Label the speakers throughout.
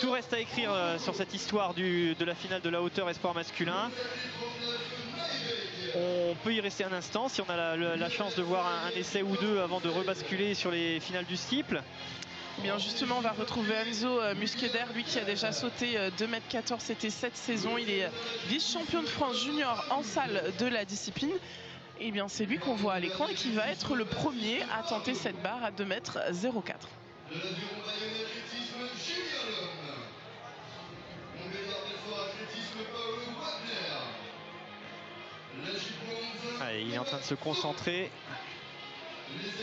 Speaker 1: Tout reste à écrire sur cette histoire de la finale de la hauteur espoir masculin. On peut y rester un instant si on a la chance de voir un essai ou deux avant de rebasculer sur les finales du steeple.
Speaker 2: Eh bien justement, on va retrouver Enzo Musqueder, lui qui a déjà sauté 2,14 m, c'était cette saison. Il est vice-champion de France junior en salle de la discipline. Et bien c'est lui qu'on voit à l'écran et qui va être le premier à tenter cette barre à 2,04 m.
Speaker 1: Allez, il est en train de se concentrer.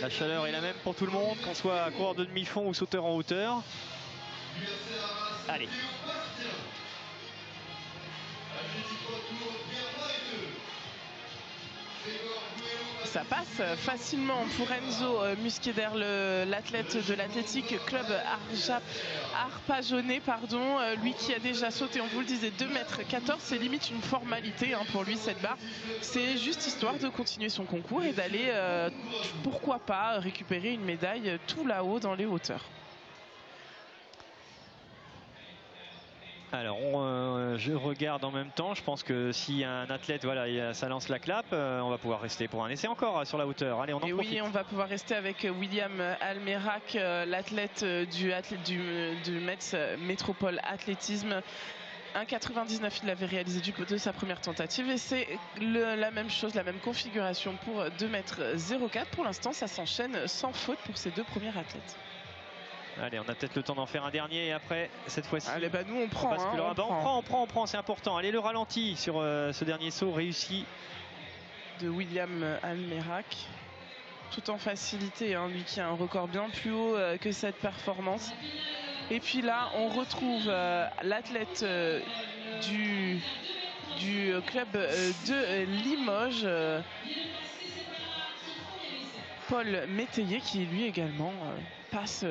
Speaker 1: La chaleur est la même pour tout le monde, qu'on soit coureur de demi-fond ou sauteur en hauteur. Allez.
Speaker 2: Ça passe facilement pour Enzo Musqueder, l'athlète de l'Athletic Club Arpajonais, lui qui a déjà sauté, on vous le disait, 2,14 m. C'est limite une formalité pour lui cette barre. C'est juste histoire de continuer son concours et d'aller, pourquoi pas, récupérer une médaille tout là-haut dans les hauteurs.
Speaker 1: Alors, je regarde en même temps. Je pense que si un athlète, voilà, ça lance la clap, on va pouvoir rester pour un essai encore sur la hauteur. Allez, on en profite.
Speaker 2: Oui, on va pouvoir rester avec William Almerac, l'athlète du Metz Métropole Athlétisme. 1,99 il avait réalisé de sa première tentative et c'est la même chose, la même configuration pour 2,04 m. Pour l'instant, ça s'enchaîne sans faute pour ces deux premiers athlètes.
Speaker 1: Allez, on a peut-être le temps d'en faire un dernier et après, cette fois-ci.
Speaker 2: Allez, bah nous on prend.
Speaker 1: On prend, c'est important. Allez, le ralenti sur ce dernier saut réussi.
Speaker 2: De William Almerac. Tout en facilité, lui qui a un record bien plus haut que cette performance. Et puis là, on retrouve l'athlète du club de Limoges, Paul Métayer, qui lui également passe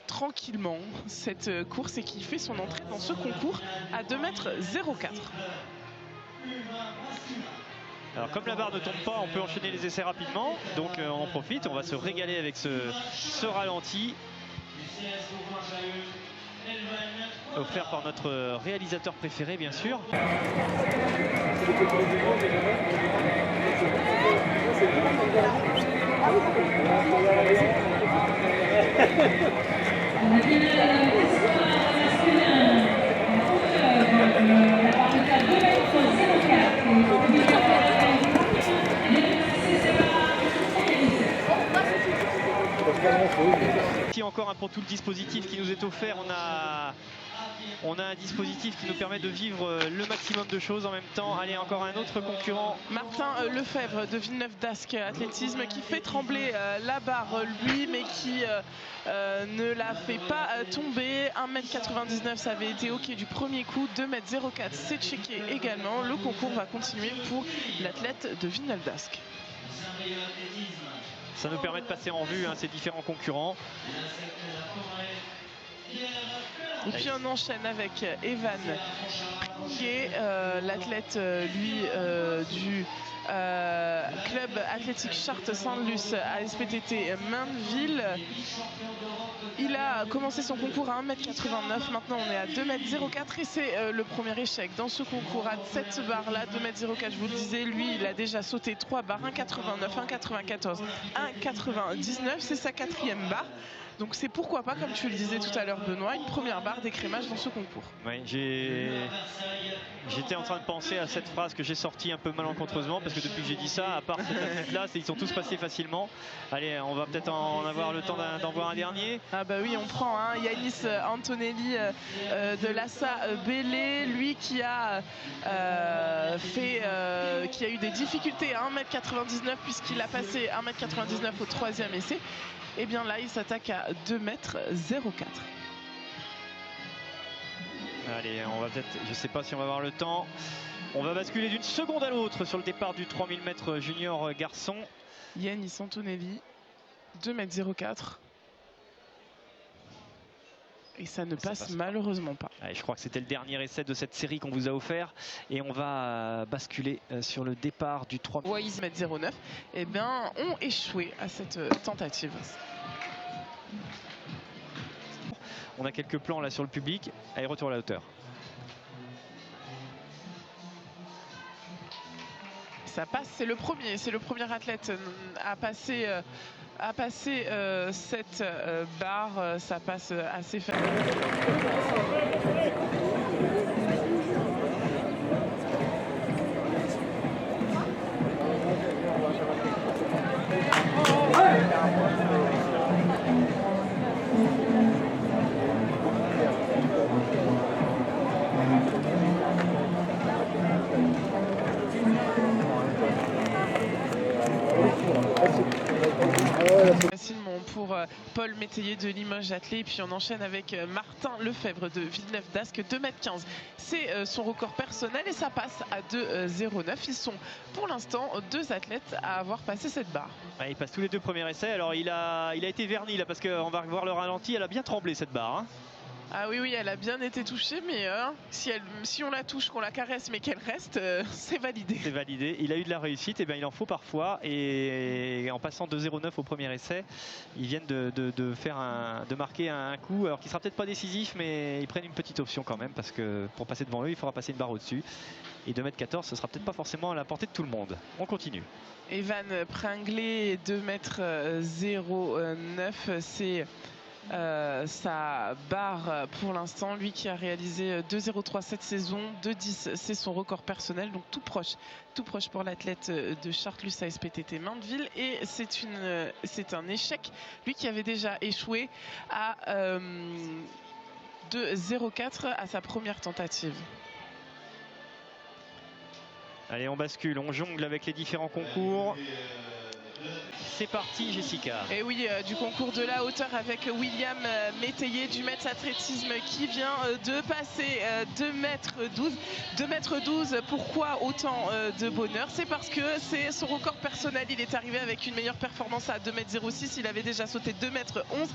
Speaker 2: tranquillement cette course et qui fait son entrée dans ce concours à 2,04 m.
Speaker 1: Alors comme la barre ne tombe pas, on peut enchaîner les essais rapidement, donc on en profite, on va se régaler avec ce ralenti offert par notre réalisateur préféré, bien sûr. Ici encore pour tout le dispositif qui nous est offert, on a un dispositif qui nous permet de vivre le maximum de choses en même temps. Allez, encore un autre concurrent.
Speaker 2: Martin Lefebvre de Villeneuve-d'Ascq Athlétisme qui fait trembler la barre lui, mais qui ne la fait pas tomber. 1,99 m, ça avait été ok du premier coup. 2,04 m, c'est checké également. Le concours va continuer pour l'athlète de Villeneuve-d'Ascq.
Speaker 1: Ça nous permet de passer en vue ces différents concurrents.
Speaker 2: Et puis on enchaîne avec Evan Pringuet, l'athlète lui du club athlétique Chartres-Saint-Luce à SPTT Mainville. Il a commencé son concours à 1,89 m, maintenant on est à 2,04 m et c'est le premier échec dans ce concours à cette barre là, 2,04 m, je vous le disais. Lui il a déjà sauté 3 barres, 1,89, 1,94, 1,99, c'est sa quatrième barre. Donc c'est pourquoi pas, comme tu le disais tout à l'heure Benoît, une première barre d'écrémage dans ce concours.
Speaker 1: Oui, j'étais en train de penser à cette phrase que j'ai sortie un peu malencontreusement, parce que depuis que j'ai dit ça, à part cette athlète-là, ils sont tous passés facilement. Allez, on va peut-être en avoir le temps d'en voir un dernier.
Speaker 2: Ah bah oui, on prend hein, Yanis Antonelli de l'ASSA Belley, lui qui a qui a eu des difficultés à 1m99 puisqu'il a passé 1m99 au 3e essai. Et bien là, il s'attaque à 2m04.
Speaker 1: Allez, on va peut-être, je ne sais pas si on va avoir le temps. On va basculer d'une seconde à l'autre sur le départ du 3000 mètres junior garçon.
Speaker 2: Yanis Antonelli, 2m04. Et ça ne passe malheureusement pas.
Speaker 1: Allez, je crois que c'était le dernier essai de cette série qu'on vous a offert. Et on va basculer sur le départ du 3000
Speaker 2: mètres 09. Eh bien, ont échoué à cette tentative.
Speaker 1: On a quelques plans là sur le public. Allez, retour à la hauteur.
Speaker 2: Ça passe, c'est le premier athlète à passer cette barre, ça passe assez facilement. Facilement pour Paul Métayer de Limoges Athlé, et puis on enchaîne avec Martin Lefebvre de Villeneuve-d'Ascq, 2m15. C'est son record personnel et ça passe à 2,09. Ils sont pour l'instant 2 athlètes à avoir passé cette barre.
Speaker 1: Ouais, ils passent tous les 2 premiers essais. Alors il a été verni là parce qu'on va voir le ralenti. Elle a bien tremblé cette barre. Hein.
Speaker 2: Ah oui, elle a bien été touchée, mais si on la touche, qu'on la caresse, mais qu'elle reste, c'est validé.
Speaker 1: C'est validé. Il a eu de la réussite, et bien il en faut parfois. Et en passant 2,09 au premier essai, ils viennent de marquer un coup, alors qui sera peut-être pas décisif, mais ils prennent une petite option quand même, parce que pour passer devant eux, il faudra passer une barre au-dessus. Et 2m14, ce sera peut-être pas forcément à la portée de tout le monde. On continue.
Speaker 2: Evan Pringlé, 2m09, c'est sa barre pour l'instant, lui qui a réalisé 2,03 cette saison, 2,10 c'est son record personnel, donc tout proche pour l'athlète de Chartres-Luz ASPTT Mainville, et c'est un échec, lui qui avait déjà échoué à 2,04 à sa première tentative.
Speaker 1: Allez, on bascule, on jongle avec les différents concours. C'est parti, Jessica.
Speaker 2: Et oui, du concours de la hauteur avec William Métayer du Metz Athlétisme qui vient de passer 2m12. 2m12, pourquoi autant de bonheur? C'est parce que c'est son record personnel. Il est arrivé avec une meilleure performance à 2m06. Il avait déjà sauté 2m11.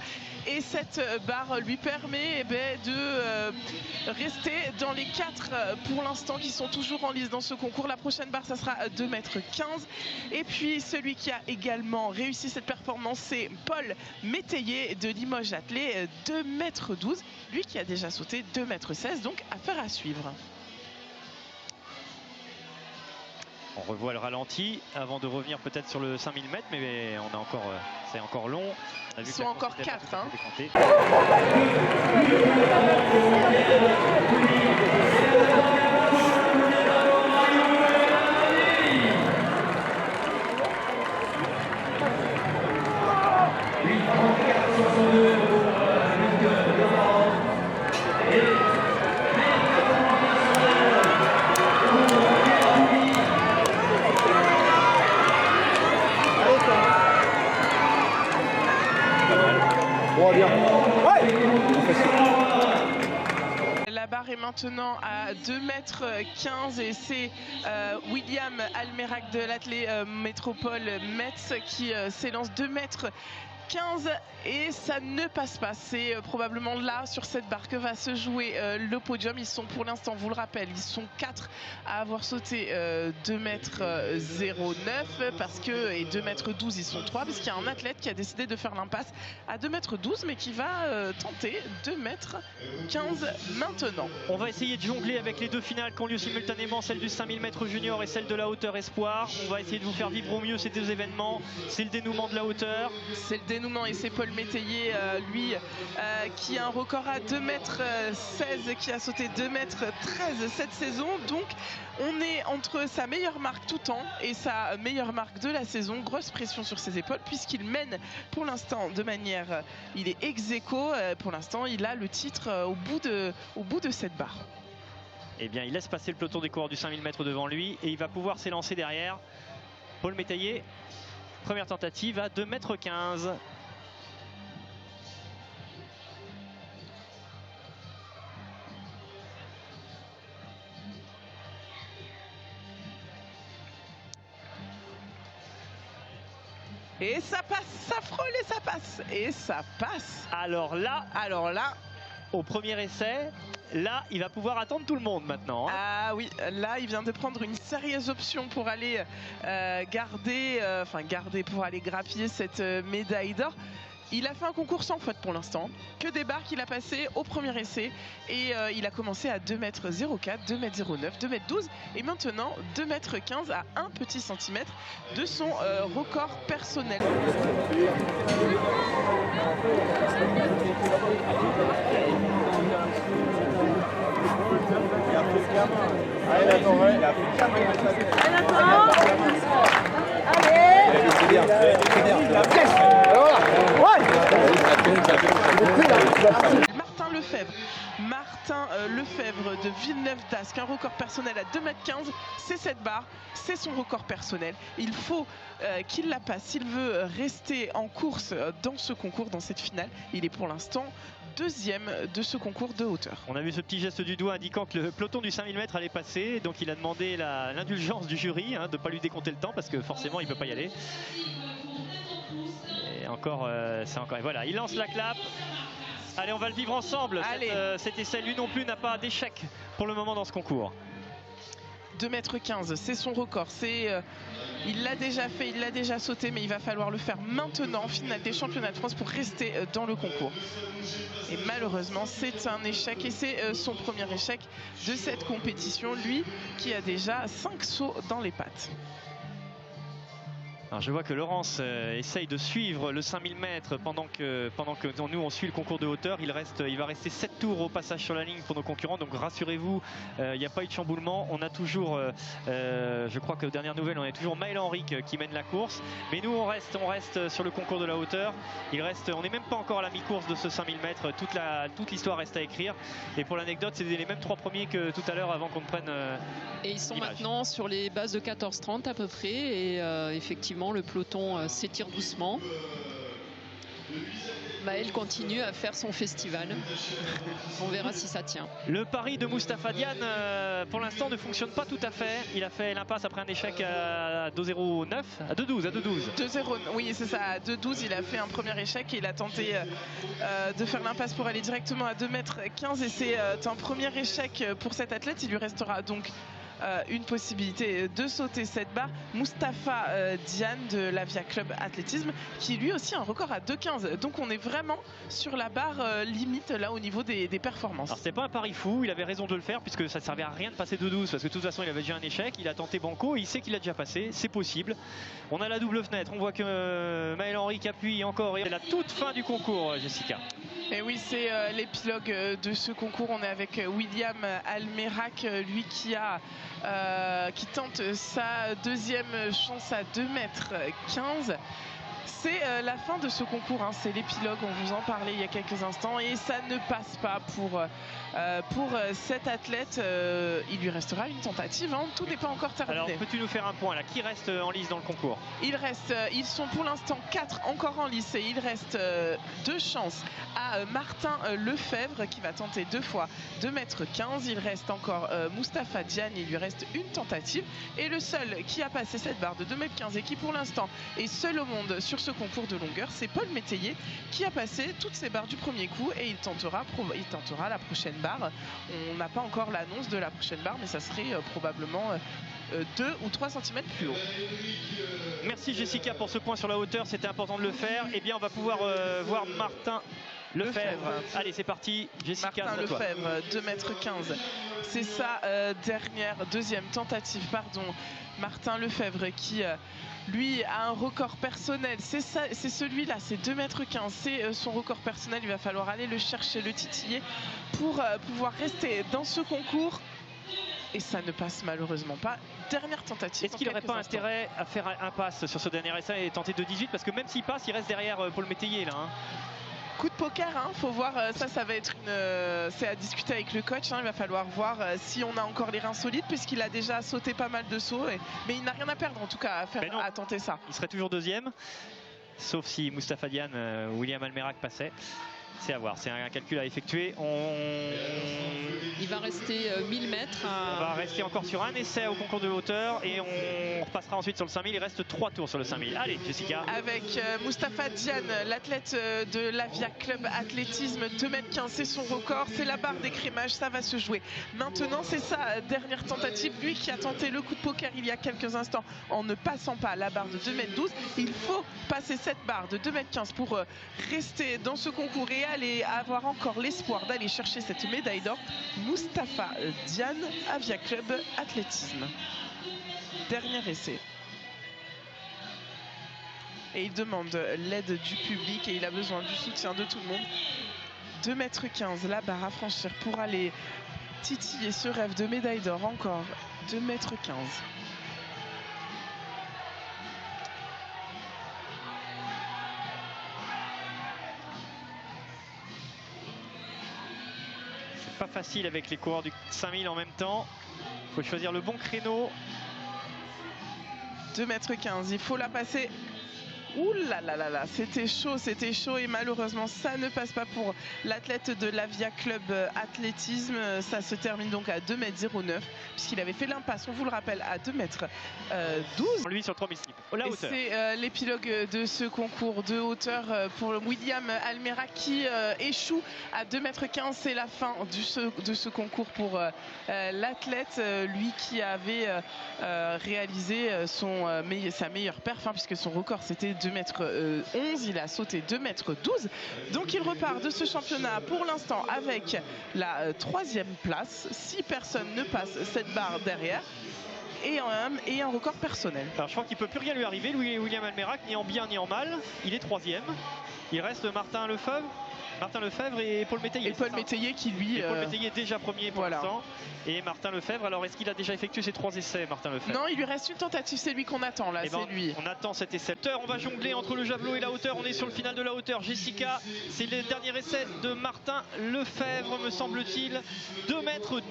Speaker 2: Et cette barre lui permet de rester dans les 4 pour l'instant qui sont toujours en lice dans ce concours. La prochaine barre, ça sera 2m15. Et puis celui qui a également réussi cette performance, c'est Paul Métayer de Limoges Athlé, 2m12, lui qui a déjà sauté 2m16, donc affaire à suivre.
Speaker 1: On revoit le ralenti avant de revenir peut-être sur le 5000 mètres, mais on a encore, c'est encore long.
Speaker 2: Ils sont encore 4. Hein. La barre est maintenant à 2m15 et c'est William Almerac de l'Athlé Métropole Metz qui s'élance 2m15 et ça ne passe pas. C'est probablement là sur cette barre que va se jouer le podium. Ils sont pour l'instant, vous le rappelle, ils sont 4 à avoir sauté 2m09 parce que, et 2m12 ils sont 3 parce qu'il y a un athlète qui a décidé de faire l'impasse à 2m12 mais qui va tenter 2m15 maintenant.
Speaker 1: On va essayer de jongler avec les 2 finales qui ont lieu simultanément, celle du 5000 mètres junior et celle de la hauteur espoir. On va essayer de vous faire vivre au mieux ces 2 événements. C'est le dénouement de la hauteur.
Speaker 2: C'est le dénouement dénouement, et c'est Paul Métayer, lui, qui a un record à 2m16, qui a sauté 2m13 cette saison. Donc on est entre sa meilleure marque tout temps et sa meilleure marque de la saison. Grosse pression sur ses épaules puisqu'il mène pour l'instant de manière, il est ex-aequo, pour l'instant il a le titre au bout de cette barre.
Speaker 1: Eh bien, il laisse passer le peloton des coureurs du 5000 mètres devant lui et il va pouvoir s'élancer derrière. Paul Métayer, première tentative à 2m15.
Speaker 2: Et ça passe, ça frôle et ça passe. Et ça passe.
Speaker 1: Alors là, au premier essai, là, il va pouvoir attendre tout le monde maintenant. Hein.
Speaker 2: Ah oui, là, il vient de prendre une sérieuse option pour aller garder, pour aller grappiller cette médaille d'or. Il a fait un concours sans faute pour l'instant, que des barres qu'il a passées au premier essai et il a commencé à 2m04, 2m09, 2m12 et maintenant 2m15 à un petit centimètre de son record personnel. Martin Lefebvre de Villeneuve d'Ascq, un record personnel à 2m15, c'est cette barre, c'est son record personnel. Il faut qu'il la passe s'il veut rester en course dans ce concours, dans cette finale. Il est pour l'instant deuxième de ce concours de hauteur.
Speaker 1: On a vu ce petit geste du doigt indiquant que le peloton du 5000 mètres allait passer, donc il a demandé l'indulgence du jury de ne pas lui décompter le temps parce que forcément il ne peut pas y aller. Et encore, voilà, il lance la clap. Allez, on va le vivre ensemble. Cet essai, lui non plus, n'a pas d'échec pour le moment dans ce concours.
Speaker 2: 2m15, c'est son record. Il l'a déjà fait, il l'a déjà sauté, mais il va falloir le faire maintenant en finale des championnats de France pour rester dans le concours. Et malheureusement, c'est un échec et c'est son premier échec de cette compétition. Lui qui a déjà 5 sauts dans les pattes.
Speaker 1: Alors je vois que Laurence essaye de suivre le 5000 mètres pendant que nous on suit le concours de hauteur. Il va rester 7 tours au passage sur la ligne pour nos concurrents, donc rassurez-vous, il n'y a pas eu de chamboulement. On a toujours, je crois que aux dernières nouvelles, on a toujours Maël Henrique qui mène la course, mais nous on reste sur le concours de la hauteur. On n'est même pas encore à la mi-course de ce 5000 mètres, toute l'histoire reste à écrire. Et pour l'anecdote, c'est les mêmes 3 premiers que tout à l'heure avant qu'on prenne
Speaker 3: et ils sont maintenant sur les bases de 14h30 à peu près, et effectivement le peloton s'étire doucement. Maël continue à faire son festival. On verra si ça tient.
Speaker 1: Le pari de Mustapha Diane pour l'instant ne fonctionne pas tout à fait. Il a fait l'impasse après un échec à 2,09, à 2,12.
Speaker 2: 2,0, oui c'est ça, à 2,12 il a fait un premier échec et il a tenté de faire l'impasse pour aller directement à 2m15 et c'est un premier échec pour cet athlète. Il lui restera donc une possibilité de sauter cette barre. Mustapha Diane de l'Avia Club Athlétisme qui lui aussi a un record à 2,15, donc on est vraiment sur la barre limite là au niveau des performances.
Speaker 1: Alors c'était pas un pari fou, il avait raison de le faire puisque ça ne servait à rien de passer 2,12 parce que de toute façon il avait déjà un échec. Il a tenté banco et il sait qu'il a déjà passé, c'est possible. On a la double fenêtre, on voit que Maël Henrique appuie encore et c'est la toute fin du concours, Jessica.
Speaker 2: Et oui, c'est l'épilogue de ce concours. On est avec William Almerac, lui qui tente sa deuxième chance à 2m15. C'est la fin de ce concours, hein. C'est l'épilogue, on vous en parlait il y a quelques instants et ça ne passe pas pour cet athlète. Il lui restera une tentative, hein. Tout n'est pas encore terminé.
Speaker 1: Alors peux-tu nous faire un point là, qui reste en lice dans le concours?
Speaker 2: Ils sont pour l'instant 4 encore en lice et il reste 2 chances à Martin Lefebvre qui va tenter 2 fois 2m15. Il reste encore Mustapha Diane, il lui reste une tentative et le seul qui a passé cette barre de 2m15 et qui pour l'instant est seul au monde sur ce concours de longueur, c'est Paul Métayer qui a passé toutes ces barres du premier coup et il tentera la prochaine barre. On n'a pas encore l'annonce de la prochaine barre, mais ça serait probablement 2 ou 3 cm plus haut.
Speaker 1: Merci Jessica pour ce point sur la hauteur, c'était important de le faire. Eh bien on va pouvoir voir Martin Lefebvre. Allez, c'est parti. Jessica,
Speaker 2: Martin Lefebvre, 2,15 m. C'est sa deuxième tentative, pardon. Martin Lefebvre qui, lui, a un record personnel. C'est celui-là, c'est 2,15 m. C'est son record personnel. Il va falloir aller le chercher, le titiller pour pouvoir rester dans ce concours. Et ça ne passe malheureusement pas. Dernière tentative.
Speaker 1: Est-ce qu'il n'aurait pas intérêt à faire un pass sur ce dernier essai et tenter de 18? Parce que même s'il passe, il reste derrière Paul Métayer là. Hein.
Speaker 2: Coup de poker, hein, faut voir, ça va être c'est à discuter avec le coach, hein, il va falloir voir si on a encore les reins solides puisqu'il a déjà sauté pas mal de sauts, mais il n'a rien à perdre en tout cas à tenter ça.
Speaker 1: Il serait toujours deuxième, sauf si Mustapha Diane ou William Almerac passait. C'est à voir, c'est un calcul à effectuer.
Speaker 3: Il va rester 1000 mètres.
Speaker 1: On va rester encore sur un essai au concours de hauteur et on repassera ensuite sur le 5000. Il reste 3 tours sur le 5000. Allez, Jessica.
Speaker 2: Avec Mustapha Diane, l'athlète de l'Avia Club Athlétisme, 2,15 m, c'est son record. C'est la barre d'écrémage, ça va se jouer. Maintenant, c'est sa dernière tentative. Lui qui a tenté le coup de poker il y a quelques instants en ne passant pas la barre de 2,12 m. Il faut passer cette barre de 2,15 m pour rester dans ce concours et aller avoir encore l'espoir d'aller chercher cette médaille d'or. Mustapha Diane, Avia Club Athlétisme. Dernier essai. Et il demande l'aide du public et il a besoin du soutien de tout le monde. 2,15 m, la barre à franchir pour aller titiller ce rêve de médaille d'or encore. 2,15 m.
Speaker 1: Pas facile avec les coureurs du 5000 en même temps. Il faut choisir le bon créneau.
Speaker 2: 2,15 m, il faut la passer. Ouh là là là là, c'était chaud et malheureusement ça ne passe pas pour l'athlète de l'Avia Club Athlétisme. Ça se termine donc à 2,09 m puisqu'il avait fait l'impasse, on vous le rappelle, à 2,12 m.
Speaker 1: Lui sur 3000 slip. La hauteur.
Speaker 2: C'est l'épilogue de ce concours de hauteur pour William Almerac qui échoue à 2,15 m. C'est la fin de ce concours pour l'athlète, lui qui avait réalisé sa meilleure perf, hein, puisque son record c'était 2,11 m, il a sauté 2,12 m. Donc il repart de ce championnat pour l'instant avec la 3e place. 6 personnes ne passent cette barre derrière. Et un record personnel.
Speaker 1: Alors je crois qu'il ne peut plus rien lui arriver, William Almerac, ni en bien ni en mal. Il est 3e. Il reste Martin Lefebvre et Paul Métayer.
Speaker 2: Et Paul Métayer qui lui...
Speaker 1: Paul Métayer est déjà premier pour l'instant. Et Martin Lefebvre, alors est-ce qu'il a déjà effectué ses 3 essais, Martin Lefebvre?
Speaker 2: Non, il lui reste une tentative, c'est lui qu'on attend là, c'est lui.
Speaker 1: On attend cet essai. On va jongler entre le javelot et la hauteur, on est sur le final de la hauteur. Jessica, c'est le dernier essai de Martin Lefebvre, me semble-t-il. 2,15 m.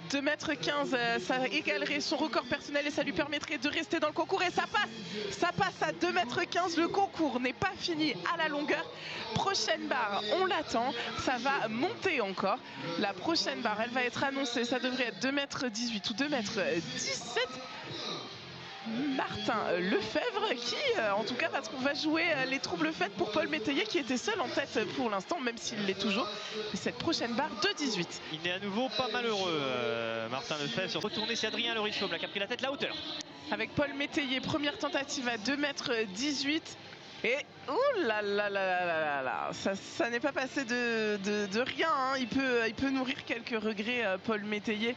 Speaker 2: 2,15 m, ça égalerait son record personnel et ça lui permettrait de rester dans le concours. Et ça passe à 2,15 m. Le concours n'est pas fini à la longueur. Prochaine barre, on l'attend. Ça va monter encore. La prochaine barre, elle va être annoncée. Ça devrait être 2,18 m ou 2,17 m. Martin Lefebvre qui en tout cas va jouer les troubles faits pour Paul Métayer qui était seul en tête pour l'instant, même s'il l'est toujours. Et cette prochaine barre de 18.
Speaker 1: Il n'est à nouveau pas malheureux, Martin Lefebvre. Sur retourner, c'est Adrien Lerichaume là qui a pris la tête, la hauteur.
Speaker 2: Avec Paul Métayer, première tentative à 2,18 m. Et ouh là là là là là, ça n'est pas passé de rien, hein. Il peut nourrir quelques regrets, Paul Métayer.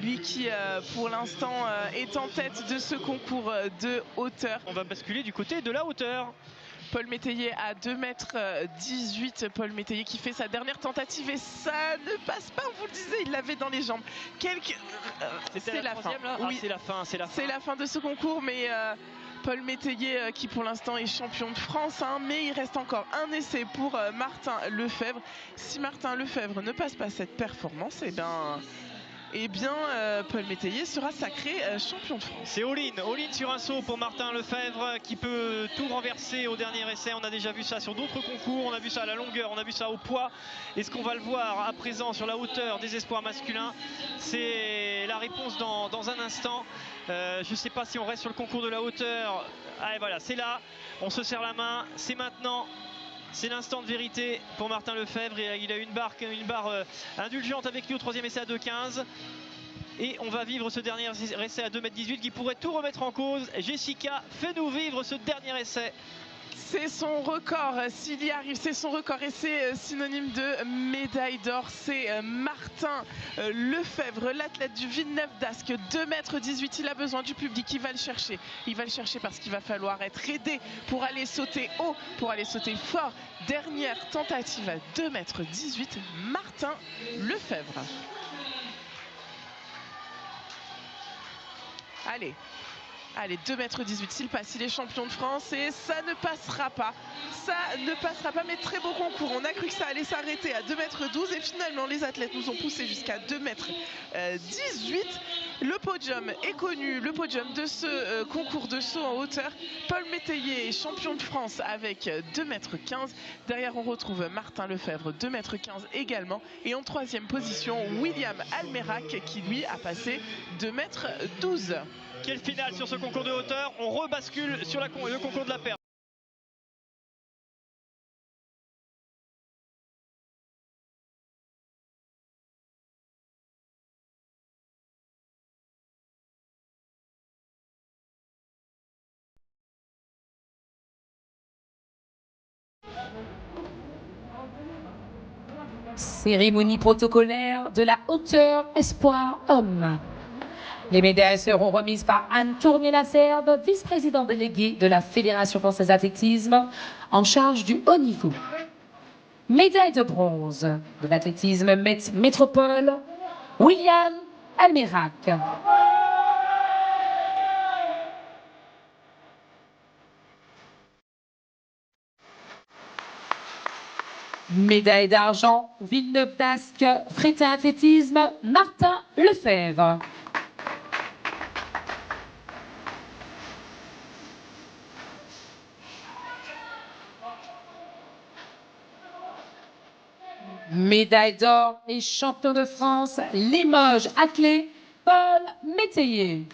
Speaker 2: Lui qui pour l'instant est en tête de ce concours de hauteur.
Speaker 1: On va basculer du côté de la hauteur.
Speaker 2: Paul Métayer à 2,18 m. Paul Métayer qui fait sa dernière tentative et ça ne passe pas, on vous le disait, il l'avait dans les jambes. C'est la fin.
Speaker 1: Oui, c'est la fin.
Speaker 2: C'est la fin de ce concours, mais Paul Métayer qui pour l'instant est champion de France, hein, mais il reste encore un essai pour Martin Lefebvre. Si Martin Lefebvre ne passe pas cette performance, eh bien, Paul Métayer sera sacré champion de France.
Speaker 1: C'est all-in sur un saut pour Martin Lefebvre qui peut tout renverser au dernier essai. On a déjà vu ça sur d'autres concours, on a vu ça à la longueur, on a vu ça au poids. Est-ce qu'on va le voir à présent sur la hauteur des espoirs masculins? C'est la réponse dans un instant. Je ne sais pas si on reste sur le concours de la hauteur. Allez, voilà, c'est là, on se serre la main, c'est maintenant. C'est l'instant de vérité pour Martin Lefebvre. Et il a une barre indulgente avec lui au 3e essai à 2,15 m. Et on va vivre ce dernier essai à 2,18 m qui pourrait tout remettre en cause. Jessica, fais-nous vivre ce dernier essai.
Speaker 2: C'est son record, s'il y arrive, c'est son record et c'est synonyme de médaille d'or. C'est Martin Lefebvre, l'athlète du Villeneuve d'Ascq, 2,18 m. Il a besoin du public, il va le chercher. Il va le chercher parce qu'il va falloir être aidé pour aller sauter haut, pour aller sauter fort. Dernière tentative à 2,18 m, Martin Lefebvre. Allez. Allez, 2,18 m, s'il passe, il est champion de France et ça ne passera pas. Ça ne passera pas, mais très beau concours. On a cru que ça allait s'arrêter à 2,12 m et finalement les athlètes nous ont poussé jusqu'à 2,18 m. Le podium est connu, le podium de ce concours de saut en hauteur. Paul Métayer est champion de France avec 2,15 m. Derrière, on retrouve Martin Lefebvre, 2,15 m également. Et en troisième position, William Almerac qui lui a passé 2,12 m.
Speaker 1: Quelle finale sur ce concours de hauteur. On rebascule sur le concours de la perche.
Speaker 4: Cérémonie protocolaire de la hauteur espoir homme. Les médailles seront remises par Anne Tournier-Lacerbe, vice-présidente déléguée de la Fédération française d'athlétisme en charge du haut niveau. Médaille de bronze de l'athlétisme métropole, William Almerac. Médaille d'argent, Villeneuve d'Ascq, Fretin athlétisme, Martin Lefebvre. Médaille d'or et champion de France, Limoges athlète, Paul Métayer.